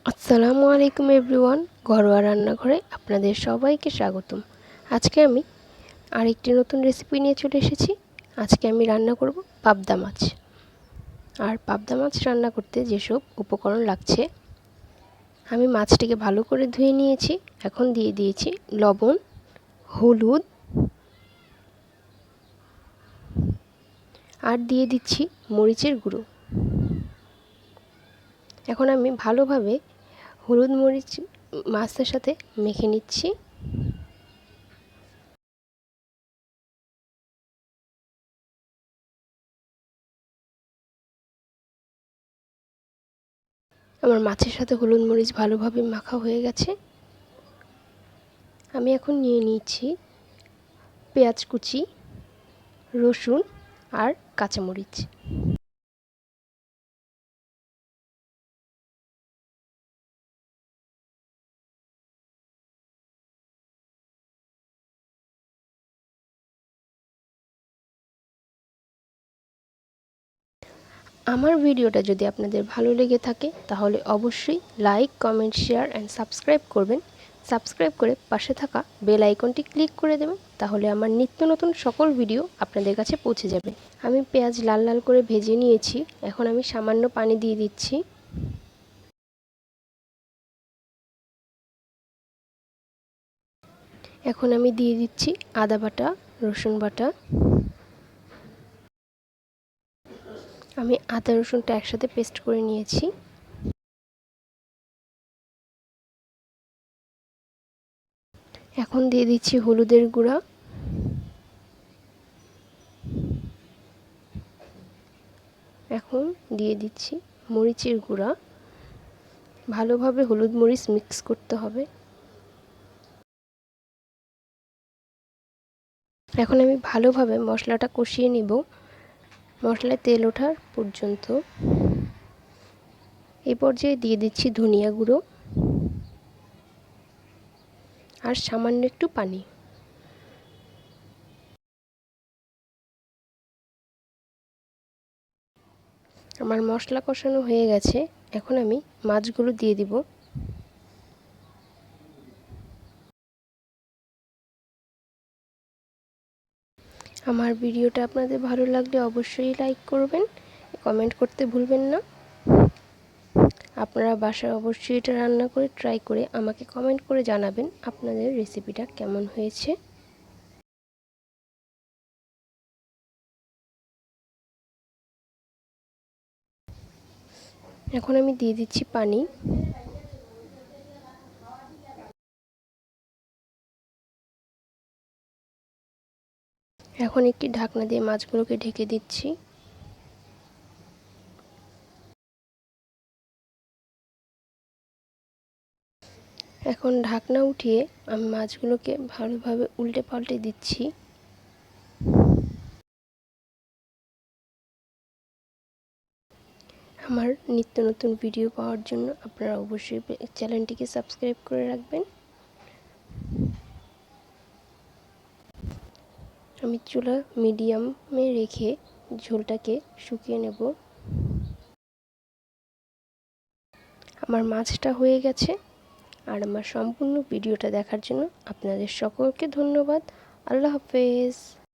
আসসালামু আলাইকুম এভরিওয়ান, ঘরোয়া রান্নাঘরে আপনাদের সবাইকে স্বাগতম। আজকে আমি আরেকটি নতুন রেসিপি নিয়ে চলে এসেছি। আজকে আমি রান্না করব পাবদা মাছ। আর পাবদা মাছ রান্না করতে যেসব উপকরণ লাগছে, আমি মাছটিকে ভালো করে ধুয়ে নিয়েছি। এখন দিয়ে দিয়েছি লবণ, হলুদ আর দিয়ে দিচ্ছি মরিচের গুঁড়ো। এখন আমি ভালোভাবে হলুদ মরিচ মাছের সাথে মেখে নিচ্ছি। আমার মাছের সাথে হলুদ মরিচ ভালোভাবে মাখা হয়ে গেছে। আমি এখন নিয়ে নিচ্ছি পেঁয়াজ কুচি, রসুন আর কাঁচামরিচ। আমার ভিডিওটা যদি আপনাদের ভালো লেগে থাকে তাহলে অবশ্যই like, comment, share and subscribe করবেন। সাবস্ক্রাইব করে পাশে থাকা বেল আইকনটি ক্লিক করে দেবেন, তাহলে আমার নিত্য নতুন সকল ভিডিও আপনাদের কাছে পৌঁছে যাবে। আমি পেঁয়াজ লাল লাল করে ভেজে নিয়েছি। এখন আমি সামান্য পানি দিয়ে দিচ্ছি। এখন আমি দিয়ে দিচ্ছি আদা বাটা, রসুন বাটা। আমি আদা রসুনটা একসাথে পেস্ট করে নিয়েছি। এখন দিয়ে দিচ্ছি হলুদের গুঁড়া, এখন দিয়ে দিচ্ছি মরিচের গুঁড়া। ভালোভাবে হলুদ মরিচ মিক্স করতে হবে। এখন আমি ভালোভাবে মশলাটা কষিয়ে নিব, মশলায় তেল ওঠার পর্যন্ত। এই পর্যায়ে দিয়ে দিচ্ছি ধনিয়া গুঁড়ো আর সামান্য একটু পানি। আমার মশলা কষানো হয়ে গেছে। এখন আমি মাছগুলো দিয়ে দিব। আমার ভিডিওটা আপনাদের ভালো লাগলে অবশ্যই লাইক করবেন, কমেন্ট করতে ভুলবেন না। আপনারা বাসায় অবশ্যই এটা রান্না করে ট্রাই করে আমাকে কমেন্ট করে জানাবেন আপনাদের রেসিপিটা কেমন হয়েছে। এখন আমি দিয়ে দিচ্ছি পানি। এখন একটি ঢাকনা দিয়ে মাছগুলোকে ঢেকে দিচ্ছি। এখন ঢাকনা উঠিয়ে আমি মাছগুলোকে ভালোভাবে উল্টে পাল্টে দিচ্ছি। আমার নিত্য নতুন ভিডিও পাওয়ার জন্য আপনারা অবশ্যই চ্যানেলটিকে সাবস্ক্রাইব করে রাখবেন। আমি চুলা মিডিয়ামে রেখে ঝোলটাকে শুকিয়ে নেব। আমার মাছটা হয়ে গেছে। আর আমার সম্পূর্ণ ভিডিওটা দেখার জন্য আপনাদের সকলকে ধন্যবাদ। আল্লাহ হাফেজ।